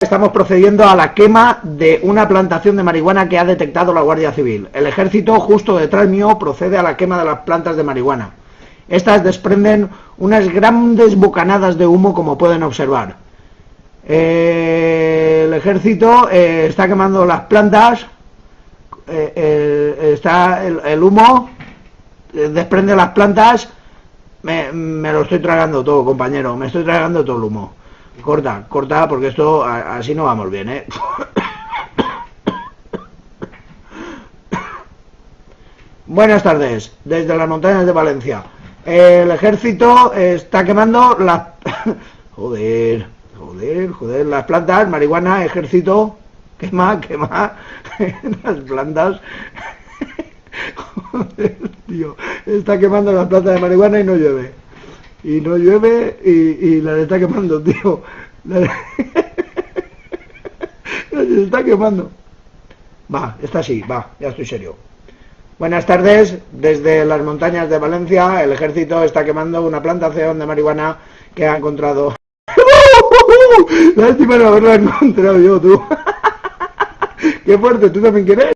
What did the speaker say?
Estamos procediendo a la quema de una plantación de marihuana que ha detectado la Guardia Civil. El ejército, justo detrás mío, procede a la quema de las plantas de marihuana. Estas desprenden unas grandes bocanadas de humo, como pueden observar. El ejército está quemando las plantas. El humo desprende las plantas. Me lo estoy tragando todo, compañero. Me estoy tragando todo el humo. Corta, corta, porque esto así no vamos bien, ¿eh? Buenas tardes, desde las montañas de Valencia. El ejército está quemando las... joder, las plantas, marihuana, ejército, quema, las plantas. Joder, tío, está quemando las plantas de marihuana y no llueve. Y no llueve y las está quemando, tío. Las está quemando. Va, esta sí, va, ya estoy serio. Buenas tardes, desde las montañas de Valencia, el ejército está quemando una plantación de marihuana que ha encontrado. Lástima no haberla encontrado yo, tú. Qué fuerte, ¿tú también quieres?